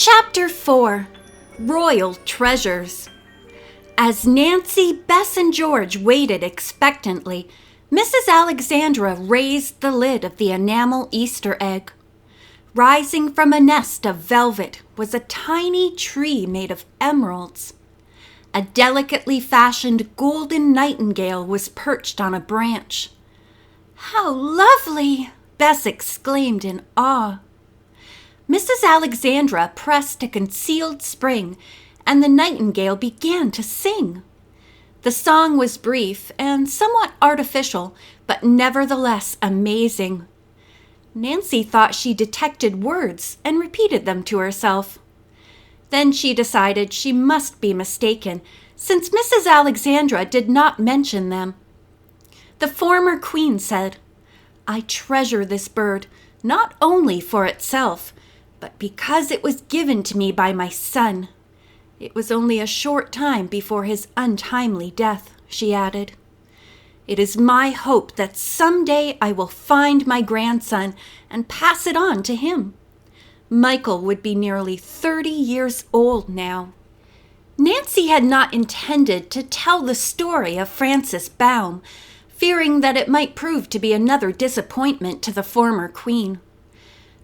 Chapter 4 Royal Treasures. As Nancy, Bess, and George waited expectantly, Mrs. Alexandra raised the lid of the enamel Easter egg. Rising from a nest of velvet was a tiny tree made of emeralds. A delicately fashioned golden nightingale was perched on a branch. "How lovely!" Bess exclaimed in awe. Mrs. Alexandra pressed a concealed spring, and the nightingale began to sing. The song was brief and somewhat artificial, but nevertheless amazing. Nancy thought she detected words and repeated them to herself. Then she decided she must be mistaken, since Mrs. Alexandra did not mention them. The former queen said, "I treasure this bird, not only for itself, but because it was given to me by my son. It was only a short time before his untimely death," she added. "It is my hope that someday I will find my grandson and pass it on to him. Michael would be nearly 30 years old now." Nancy had not intended to tell the story of Francis Baum, fearing that it might prove to be another disappointment to the former queen.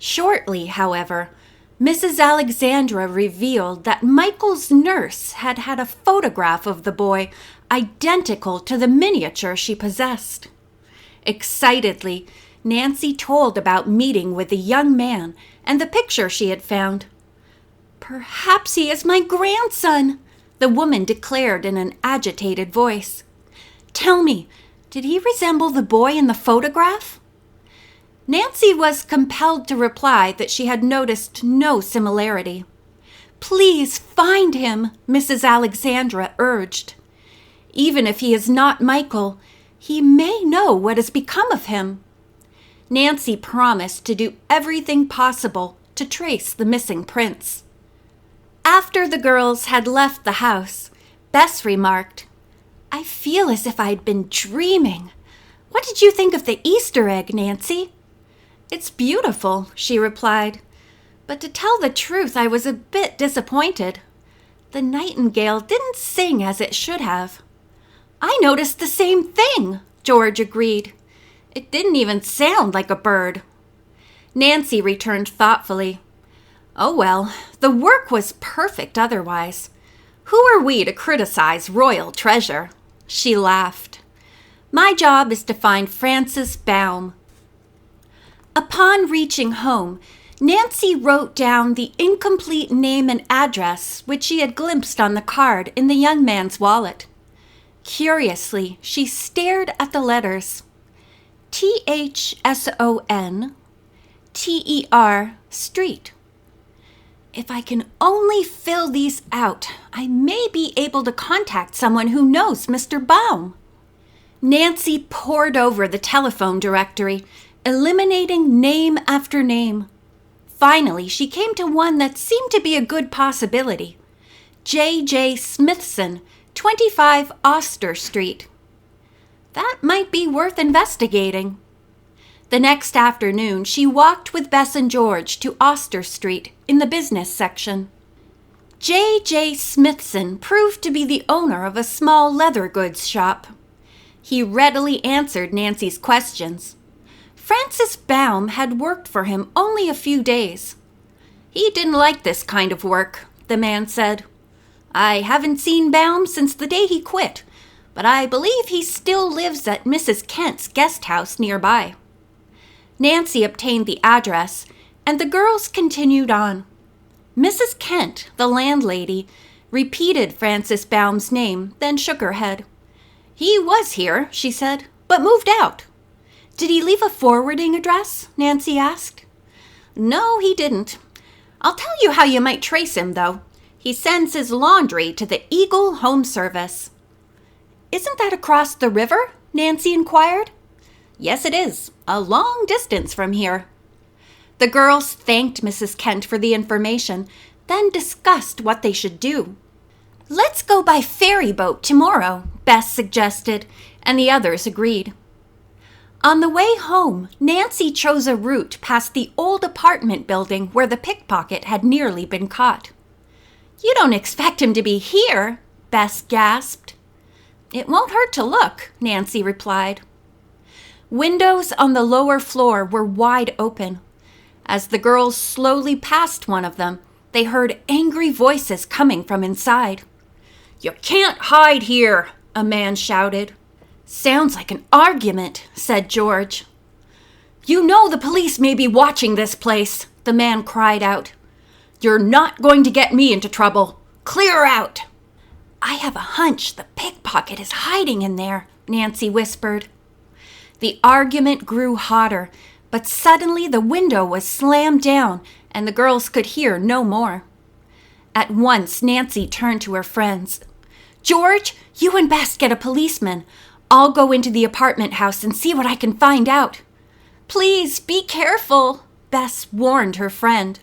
Shortly, however, Mrs. Alexandra revealed that Michael's nurse had had a photograph of the boy identical to the miniature she possessed. Excitedly, Nancy told about meeting with the young man and the picture she had found. "Perhaps he is my grandson," the woman declared in an agitated voice. "Tell me, did he resemble the boy in the photograph?" Nancy was compelled to reply that she had noticed no similarity. "Please find him," Mrs. Alexandra urged. "Even if he is not Michael, he may know what has become of him." Nancy promised to do everything possible to trace the missing prince. After the girls had left the house, Bess remarked, "I feel as if I'd been dreaming. What did you think of the Easter egg, Nancy?" "It's beautiful," she replied. "But to tell the truth, I was a bit disappointed. The nightingale didn't sing as it should have." "I noticed the same thing," George agreed. "It didn't even sound like a bird." Nancy returned thoughtfully. "Oh well, the work was perfect otherwise. Who are we to criticize royal treasure?" She laughed. "My job is to find Francis Baum." Upon reaching home, Nancy wrote down the incomplete name and address which she had glimpsed on the card in the young man's wallet. Curiously, she stared at the letters. THSON, TER, Street. "If I can only fill these out, I may be able to contact someone who knows Mr. Baum." Nancy pored over the telephone directory, eliminating name after name. Finally, she came to one that seemed to be a good possibility. J.J. Smithson, 25 Auster Street. That might be worth investigating. The next afternoon, she walked with Bess and George to Auster Street in the business section. J.J. Smithson proved to be the owner of a small leather goods shop. He readily answered Nancy's questions. Francis Baum had worked for him only a few days. "He didn't like this kind of work," the man said. "I haven't seen Baum since the day he quit, but I believe he still lives at Mrs. Kent's guest house nearby." Nancy obtained the address, and the girls continued on. Mrs. Kent, the landlady, repeated Francis Baum's name, then shook her head. "He was here," she said, "but moved out." "Did he leave a forwarding address?" Nancy asked. "No, he didn't. I'll tell you how you might trace him, though. He sends his laundry to the Eagle Home Service." "Isn't that across the river?" Nancy inquired. "Yes, it is. A long distance from here." The girls thanked Mrs. Kent for the information, then discussed what they should do. "Let's go by ferry boat tomorrow," Bess suggested, and the others agreed. On the way home, Nancy chose a route past the old apartment building where the pickpocket had nearly been caught. "You don't expect him to be here?" Bess gasped. "It won't hurt to look," Nancy replied. Windows on the lower floor were wide open. As the girls slowly passed one of them, they heard angry voices coming from inside. "You can't hide here," a man shouted. "Sounds like an argument," said George. "You know the police may be watching this place," the man cried out. "You're not going to get me into trouble. Clear out." "I have a hunch the pickpocket is hiding in there," Nancy whispered. The argument grew hotter, but suddenly the window was slammed down and the girls could hear no more. At once, Nancy turned to her friends. "George, you and Bess get a policeman. I'll go into the apartment house and see what I can find out." "Please, be careful," Bess warned her friend.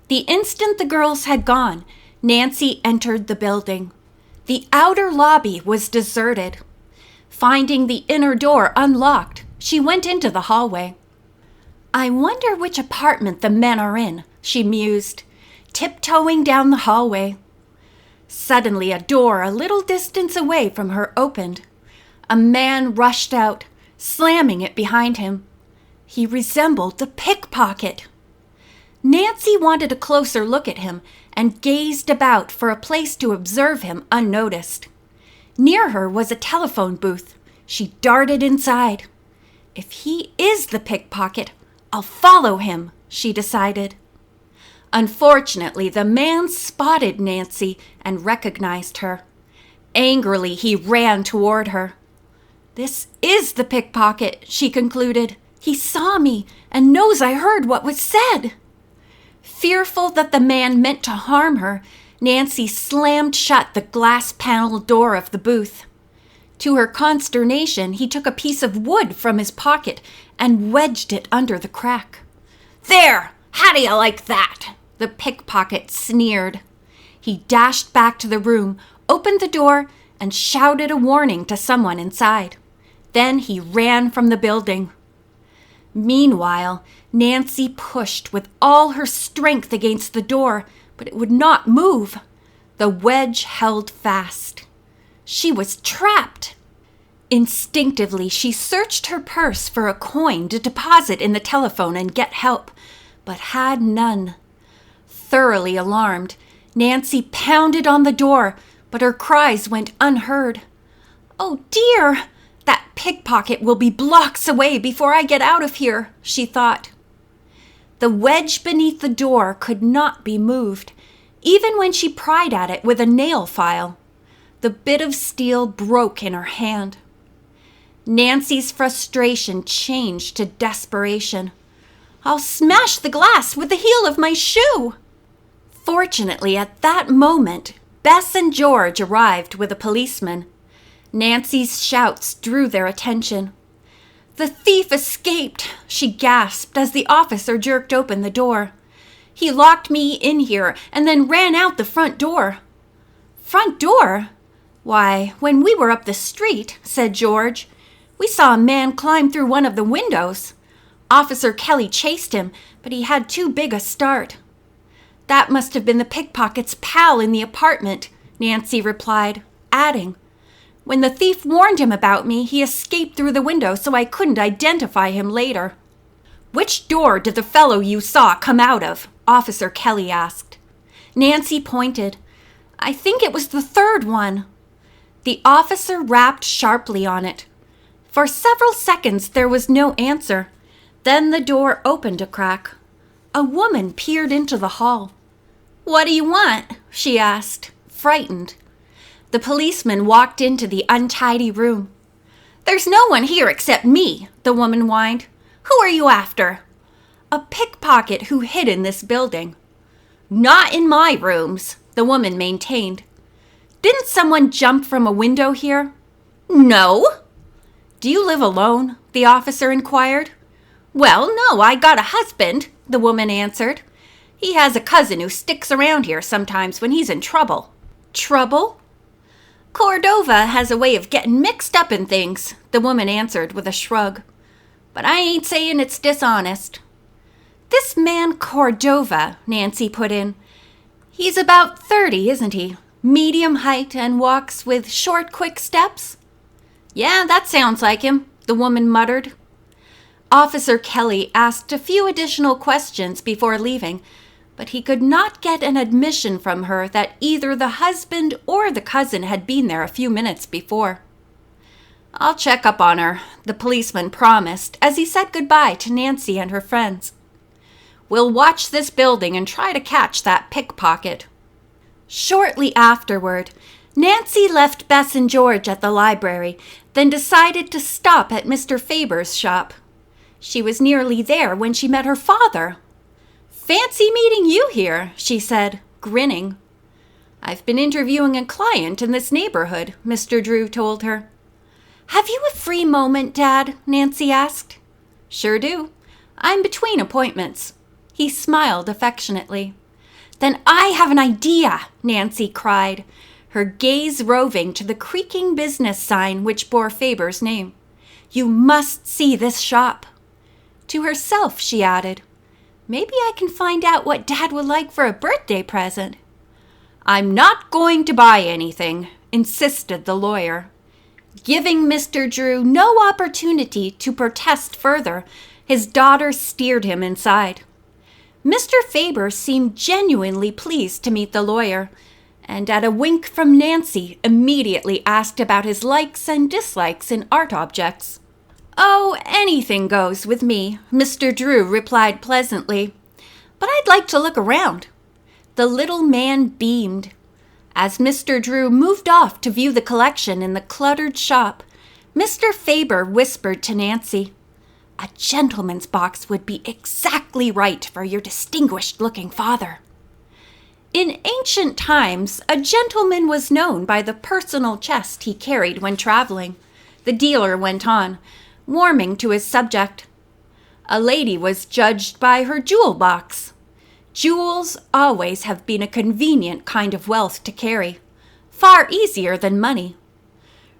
The instant the girls had gone, Nancy entered the building. The outer lobby was deserted. Finding the inner door unlocked, she went into the hallway. "I wonder which apartment the men are in," she mused, tiptoeing down the hallway. Suddenly, a door a little distance away from her opened. A man rushed out, slamming it behind him. He resembled the pickpocket. Nancy wanted a closer look at him and gazed about for a place to observe him unnoticed. Near her was a telephone booth. She darted inside. "If he is the pickpocket, I'll follow him," she decided. Unfortunately, the man spotted Nancy and recognized her. Angrily, he ran toward her. "This is the pickpocket," she concluded. "He saw me and knows I heard what was said." Fearful that the man meant to harm her, Nancy slammed shut the glass panel door of the booth. To her consternation, he took a piece of wood from his pocket and wedged it under the crack. "There! How do you like that?" the pickpocket sneered. He dashed back to the room, opened the door, and shouted a warning to someone inside. Then he ran from the building. Meanwhile, Nancy pushed with all her strength against the door, but it would not move. The wedge held fast. She was trapped. Instinctively, she searched her purse for a coin to deposit in the telephone and get help, but had none. Thoroughly alarmed, Nancy pounded on the door, but her cries went unheard. "Oh dear! That pickpocket will be blocks away before I get out of here," she thought. The wedge beneath the door could not be moved, even when she pried at it with a nail file. The bit of steel broke in her hand. Nancy's frustration changed to desperation. "I'll smash the glass with the heel of my shoe!" Fortunately, at that moment, Bess and George arrived with a policeman. Nancy's shouts drew their attention. "The thief escaped," she gasped as the officer jerked open the door. "He locked me in here and then ran out the front door." "Front door? Why, when we were up the street," said George, "we saw a man climb through one of the windows. Officer Kelly chased him, but he had too big a start." "That must have been the pickpocket's pal in the apartment," Nancy replied, adding, "When the thief warned him about me, he escaped through the window so I couldn't identify him later." "Which door did the fellow you saw come out of?" Officer Kelly asked. Nancy pointed. "I think it was the third one." The officer rapped sharply on it. For several seconds there was no answer. Then the door opened a crack. A woman peered into the hall. "What do you want?" she asked, frightened. The policeman walked into the untidy room. "There's no one here except me," the woman whined. "Who are you after?" "A pickpocket who hid in this building." "Not in my rooms," the woman maintained. "Didn't someone jump from a window here?" "No." "Do you live alone?" the officer inquired. "Well, no, I got a husband," the woman answered. "He has a cousin who sticks around here sometimes when he's in trouble." "Trouble?" Cordova has a way of getting mixed up in things, the woman answered with a shrug. But I ain't saying it's dishonest. This man Cordova, Nancy put in. He's about 30, isn't he? Medium height and walks with short, quick steps? Yeah, that sounds like him, the woman muttered. Officer Kelly asked a few additional questions before leaving, but he could not get an admission from her that either the husband or the cousin had been there a few minutes before. I'll check up on her, the policeman promised as he said goodbye to Nancy and her friends. We'll watch this building and try to catch that pickpocket. Shortly afterward, Nancy left Bess and George at the library, then decided to stop at Mr. Faber's shop. She was nearly there when she met her father. Fancy meeting you here, she said, grinning. I've been interviewing a client in this neighborhood, Mr. Drew told her. Have you a free moment, Dad? Nancy asked. Sure do. I'm between appointments. He smiled affectionately. Then I have an idea, Nancy cried, her gaze roving to the creaking business sign which bore Faber's name. You must see this shop. To herself, she added, maybe I can find out what Dad would like for a birthday present. I'm not going to buy anything, insisted the lawyer. Giving Mr. Drew no opportunity to protest further, his daughter steered him inside. Mr. Faber seemed genuinely pleased to meet the lawyer, and at a wink from Nancy, immediately asked about his likes and dislikes in art objects. Oh, anything goes with me, Mr. Drew replied pleasantly. But I'd like to look around. The little man beamed. As Mr. Drew moved off to view the collection in the cluttered shop, Mr. Faber whispered to Nancy, a gentleman's box would be exactly right for your distinguished-looking father. In ancient times, a gentleman was known by the personal chest he carried when traveling, the dealer went on, warming to his subject. A lady was judged by her jewel box. Jewels always have been a convenient kind of wealth to carry, far easier than money.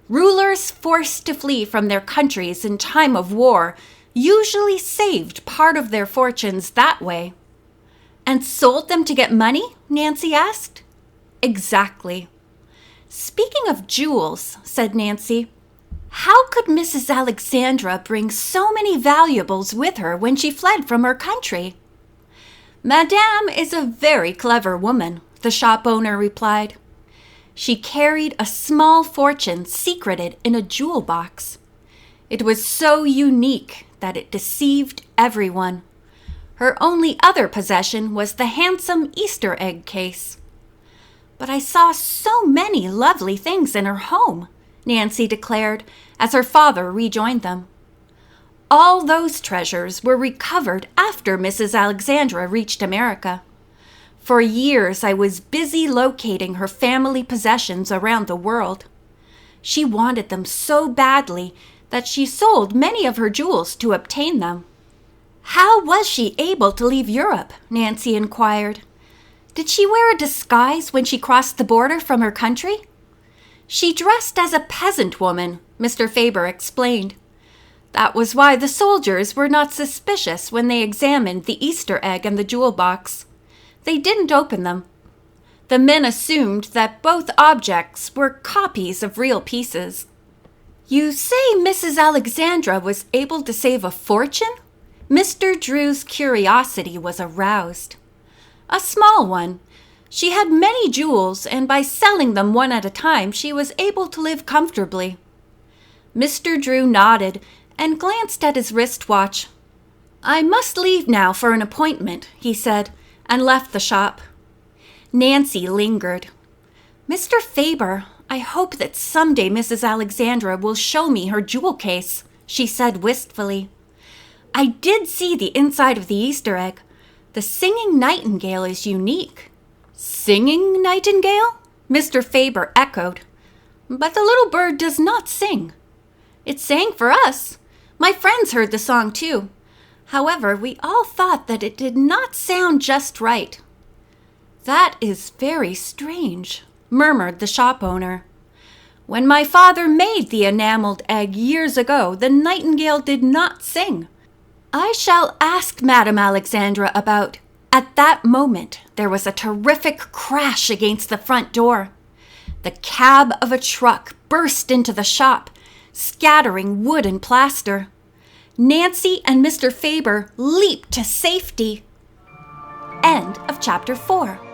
Rulers forced to flee from their countries in time of war usually saved part of their fortunes that way. And sold them to get money? Nancy asked. Exactly. Speaking of jewels, said Nancy, how could Mrs. Alexandra bring so many valuables with her when she fled from her country? Madame is a very clever woman, the shop owner replied. She carried a small fortune secreted in a jewel box. It was so unique that it deceived everyone. Her only other possession was the handsome Easter egg case. But I saw so many lovely things in her home, Nancy declared as her father rejoined them. All those treasures were recovered after Mrs. Alexandra reached America. For years I was busy locating her family possessions around the world. She wanted them so badly that she sold many of her jewels to obtain them. How was she able to leave Europe? Nancy inquired. Did she wear a disguise when she crossed the border from her country? She dressed as a peasant woman, Mr. Faber explained. That was why the soldiers were not suspicious when they examined the Easter egg and the jewel box. They didn't open them. The men assumed that both objects were copies of real pieces. You say Mrs. Alexandra was able to save a fortune? Mr. Drew's curiosity was aroused. A small one. She had many jewels, and by selling them one at a time, she was able to live comfortably. Mr. Drew nodded and glanced at his wristwatch. I must leave now for an appointment, he said, and left the shop. Nancy lingered. Mr. Faber, I hope that someday Mrs. Alexandra will show me her jewel case, she said wistfully. I did see the inside of the Easter egg. The singing nightingale is unique. Singing nightingale? Mr. Faber echoed. But the little bird does not sing. It sang for us. My friends heard the song too. However, we all thought that it did not sound just right. That is very strange, murmured the shop owner. When my father made the enameled egg years ago, the nightingale did not sing. I shall ask Madame Alexandra about. At that moment, there was a terrific crash against the front door. The cab of a truck burst into the shop, scattering wood and plaster. Nancy and Mr. Faber leaped to safety. End of chapter 4.